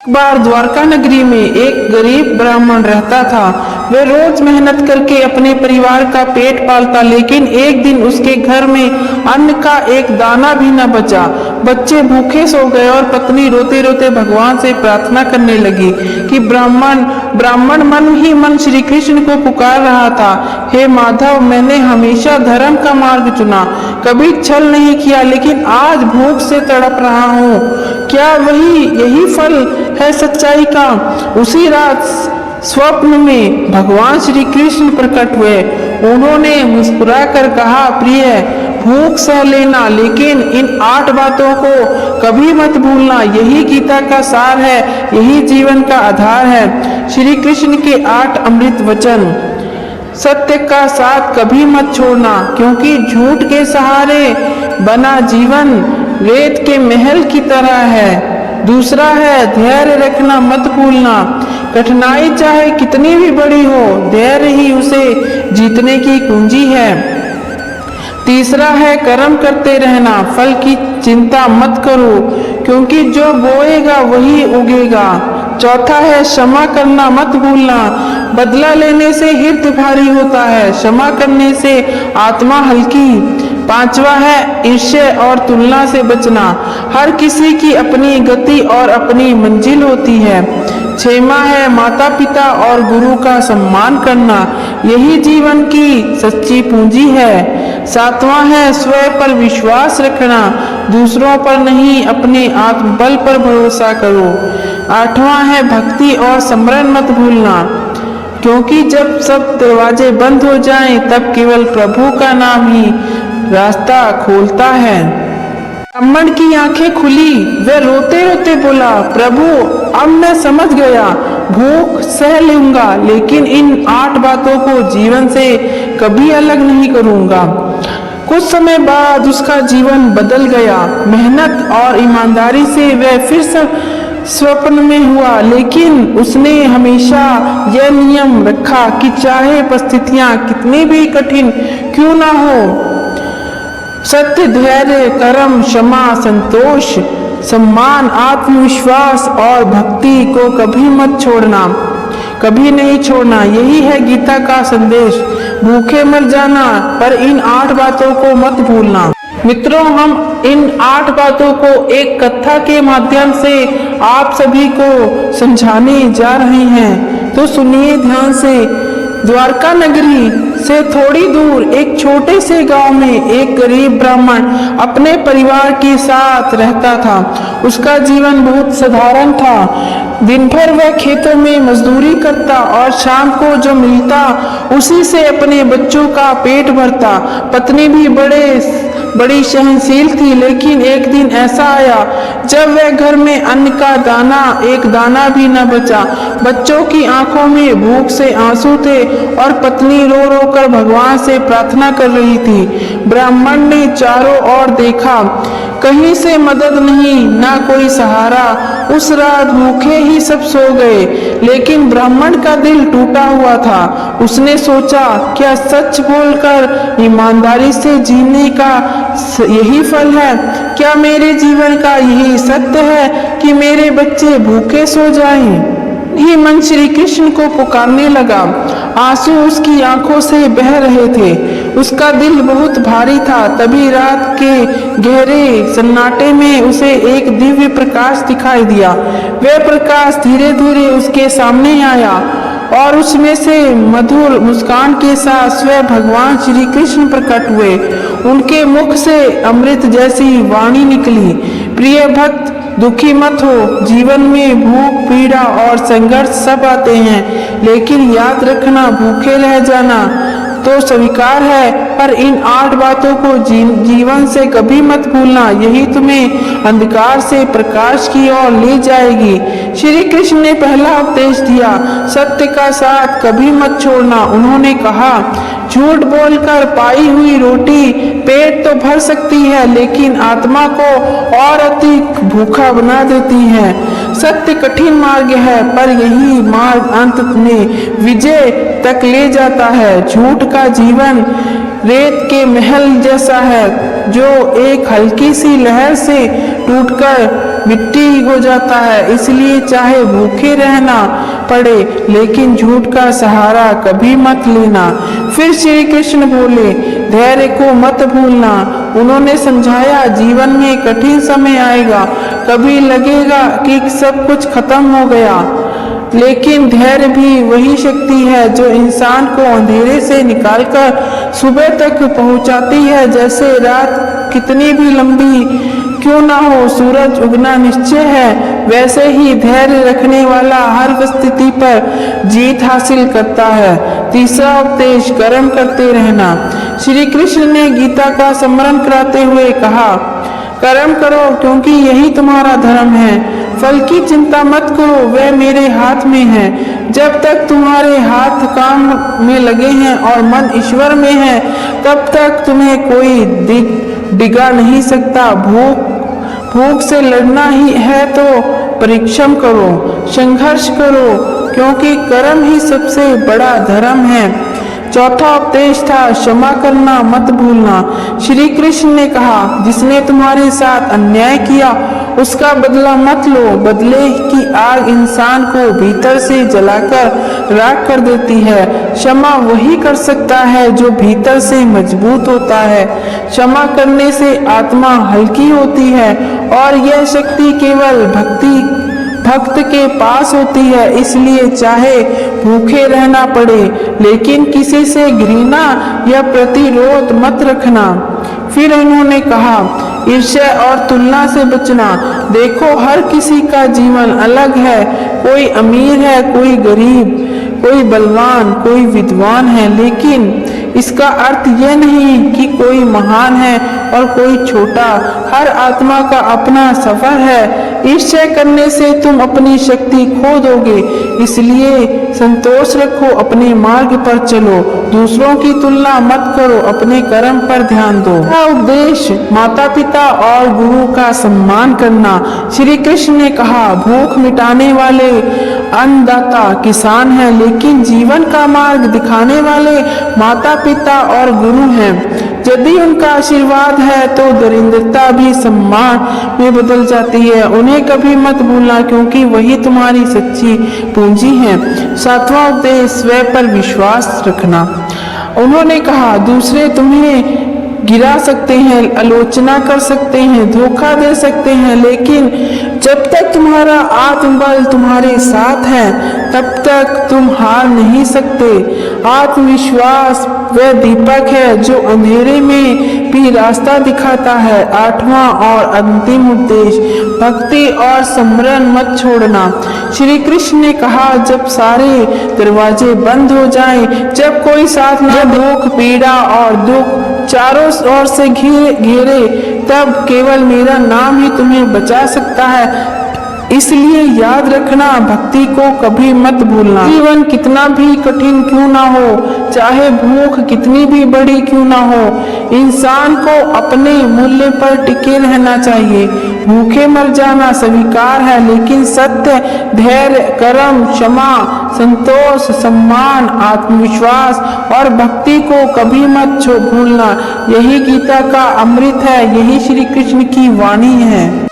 एक बार द्वारका नगरी में एक गरीब ब्राह्मण रहता था। वह रोज मेहनत करके अपने परिवार का पेट पालता, लेकिन एक दिन उसके घर में अन्न का एक दाना भी न बचा। बच्चे भूखे सो गए और पत्नी रोते रोते भगवान से प्रार्थना करने लगी कि ब्राह्मण मन ही मन श्री कृष्ण को पुकार रहा था, हे माधव, मैंने हमेशा धर्म का मार्ग चुना, कभी छल नहीं किया, लेकिन आज भूख से तड़प रहा हूँ। क्या यही फल है सच्चाई का? उसी रात स्वप्न में भगवान श्री कृष्ण प्रकट हुए। उन्होंने मुस्कुराकर कहा, प्रिय, भूख सह लेना, लेकिन इन 8 बातों को कभी मत भूलना। यही गीता का सार है, यही जीवन का आधार है। श्री कृष्ण के 8 अमृत वचन। सत्य का साथ कभी मत छोड़ना, क्योंकि झूठ के सहारे बना जीवन रेत के महल की तरह है। दूसरा है, धैर्य रखना मत भूलना। कठिनाई चाहे कितनी भी बड़ी हो, धैर्य ही उसे जीतने की कुंजी है। तीसरा है, कर्म करते रहना, फल की चिंता मत करो, क्योंकि जो बोएगा वही उगेगा। चौथा है, क्षमा करना मत भूलना, बदला लेने से हृदय भारी होता है, क्षमा करने से आत्मा हल्की। पांचवा है, ईर्ष्या और तुलना से बचना, हर किसी की अपनी गति और अपनी मंजिल होती है। छठवां है, माता पिता और गुरु का सम्मान करना, यही जीवन की सच्ची पूंजी है। सातवां है, स्वयं पर विश्वास रखना, दूसरों पर नहीं अपने आत्मबल पर भरोसा करो। आठवां है, भक्ति और स्मरण मत भूलना, क्योंकि जब सब दरवाजे बंद हो जाएं, तब केवल प्रभु का नाम ही रास्ता खोलता है। ब्राह्मण की आंखें खुली, वह रोते रोते बोला, प्रभु, अब मैं समझ गया, भूख सह लूंगा, लेकिन इन 8 बातों को जीवन से कभी अलग नहीं करूंगा। कुछ समय बाद उसका जीवन बदल गया। मेहनत और ईमानदारी से वह फिर स्वप्न में हुआ, लेकिन उसने हमेशा यह नियम रखा कि चाहे परिस्थितियां कितनी भी कठिन क्यों ना हो, सत्य, धैर्य, कर्म, क्षमा, संतोष, सम्मान, आत्मविश्वास और भक्ति को कभी मत छोड़ना, कभी नहीं छोड़ना। यही है गीता का संदेश। भूखे मर जाना, पर इन 8 बातों को मत भूलना। मित्रों, हम इन 8 बातों को एक कथा के माध्यम से आप सभी को समझाने जा रहे हैं, तो सुनिए ध्यान से। द्वारका नगरी से थोड़ी दूर एक छोटे से गांव में एक गरीब ब्राह्मण अपने परिवार के साथ रहता था। उसका जीवन बहुत साधारण था। दिन भर वह खेतों में मजदूरी करता और शाम को जो मिलता उसी से अपने बच्चों का पेट भरता। पत्नी भी बड़ी सहनशील थी, लेकिन एक दिन ऐसा आया जब वह घर में अन्न का एक दाना भी न बचा। बच्चों की आंखों में भूख से आंसू थे और पत्नी रो रो कर भगवान से प्रार्थना कर रही थी। ब्राह्मण ने चारों ओर देखा, कहीं से मदद नहीं, ना कोई सहारा। उस रात भूखे ही सब सो गए, लेकिन ब्राह्मण का दिल टूटा हुआ था। उसने सोचा, क्या सच बोलकर ईमानदारी से जीने का यही फल है? क्या मेरे जीवन का यही सत्य है कि मेरे बच्चे भूखे सो जाएं? ही मन श्री कृष्ण को पुकारने लगा। आंसू उसकी आंखों से बह रहे थे। उसका दिल बहुत भारी था। तभी रात के गहरे सन्नाटे में उसे एक दिव्य प्रकाश दिखाई दिया। वह प्रकाश धीरे धीरे उसके सामने आया और उसमें से मधुर मुस्कान के साथ स्वयं भगवान श्री कृष्ण प्रकट हुए। उनके मुख से अमृत जैसी वाणी निकली, प्रिय भक्त, दुखी मत हो। जीवन में भूख, पीड़ा और संघर्ष सब आते हैं, लेकिन याद रखना, भूखे रह जाना तो स्वीकार है, पर इन 8 बातों को जीवन से कभी मत भूलना। यही तुम्हें अंधकार से प्रकाश की ओर ले जाएगी। श्री कृष्ण ने पहला उपदेश दिया, सत्य का साथ कभी मत छोड़ना। उन्होंने कहा, झूठ बोलकर पाई हुई रोटी पेट तो भर सकती है, लेकिन आत्मा को और अधिक भूखा बना देती है। सत्य कठिन मार्ग है, पर यही मार्ग अंत में विजय तक ले जाता है। झूठ का जीवन रेत के महल जैसा है, जो एक हल्की सी लहर से टूटकर मिट्टी हो जाता है। इसलिए चाहे भूखे रहना पड़े लेकिन झूठ का सहारा कभी मत लेना। फिर श्री कृष्ण बोले, धैर्य को मत भूलना। उन्होंने समझाया, जीवन में कठिन समय आएगा, कभी लगेगा कि सब कुछ खत्म हो गया, लेकिन धैर्य भी वही शक्ति है जो इंसान को अंधेरे से निकालकर सुबह तक पहुंचाती है। जैसे रात कितनी भी लंबी क्यों ना हो, सूरज उगना निश्चय है, वैसे ही धैर्य रखने वाला हर स्थिति पर जीत हासिल करता है। तीसरा उपदेश, कर्म करते रहना। श्री कृष्ण ने गीता का स्मरण कराते हुए कहा, कर्म करो क्योंकि यही तुम्हारा धर्म है। फल की चिंता मत करो, वह मेरे हाथ में है। जब तक तुम्हारे हाथ काम में लगे हैं और मन ईश्वर में है, तब तक तुम्हें कोई डिगा नहीं सकता। भूख से लड़ना ही है तो परिश्रम करो, संघर्ष करो, क्योंकि कर्म ही सबसे बड़ा धर्म है। चौथा उपदेश था, क्षमा करना मत भूलना। श्री कृष्ण ने कहा, जिसने तुम्हारे साथ अन्याय किया उसका बदला मत लो। बदले की आग इंसान को भीतर से जलाकर राख कर देती है। क्षमा वही कर सकता है जो भीतर से मजबूत होता है। क्षमा करने से आत्मा हल्की होती है और यह शक्ति केवल भक्त के पास होती है। इसलिए चाहे भूखे रहना पड़े लेकिन किसी से घृणा या प्रतिरोध मत रखना। फिर उन्होंने कहा, ईर्ष्या और तुलना से बचना। देखो, हर किसी का जीवन अलग है, कोई अमीर है, कोई गरीब, कोई बलवान, कोई विद्वान है, लेकिन इसका अर्थ यह नहीं कि कोई महान है और कोई छोटा। हर आत्मा का अपना सफर है। ईर्ष्या करने से तुम अपनी शक्ति खो दोगे। इसलिए संतोष रखो, अपने मार्ग पर चलो, दूसरों की तुलना मत करो, अपने कर्म पर ध्यान दो। उपदेश, माता पिता और गुरु का सम्मान करना। श्री कृष्ण ने कहा, भूख मिटाने वाले अन्नदाता किसान हैं, लेकिन जीवन का मार्ग दिखाने वाले माता पिता और गुरु हैं। यदि उनका आशीर्वाद है तो दरिद्रता भी सम्मान में बदल जाती है। उन्हें कभी मत भूलना क्योंकि वही तुम्हारी सच्ची पूंजी है। सातवां उपदेश, स्वयं पर विश्वास रखना। उन्होंने कहा, दूसरे तुम्हें गिरा सकते हैं, आलोचना कर सकते हैं, धोखा दे सकते हैं, लेकिन जब तक तुम्हारा आत्मबल तुम्हारे साथ है तब तक तुम हार नहीं सकते। आत्मविश्वास वह दीपक है जो अंधेरे में भी रास्ता दिखाता है। आठवां और अंतिम उपदेश, भक्ति और स्मरण मत छोड़ना। श्री कृष्ण ने कहा, जब सारे दरवाजे बंद हो जाएं, जब कोई साथ न दुख, पीड़ा और दुख चारों ओर से घेरे, तब केवल मेरा नाम ही तुम्हें बचा सकता है। इसलिए याद रखना, भक्ति को कभी मत भूलना। जीवन कितना भी कठिन क्यों ना हो, चाहे भूख कितनी भी बड़ी क्यों ना हो, इंसान को अपने मूल्य पर टिके रहना चाहिए। भूखे मर जाना स्वीकार है, लेकिन सत्य, धैर्य, कर्म, क्षमा, संतोष, सम्मान, आत्मविश्वास और भक्ति को कभी मत भूलना। यही गीता का अमृत है, यही श्री कृष्ण की वाणी है।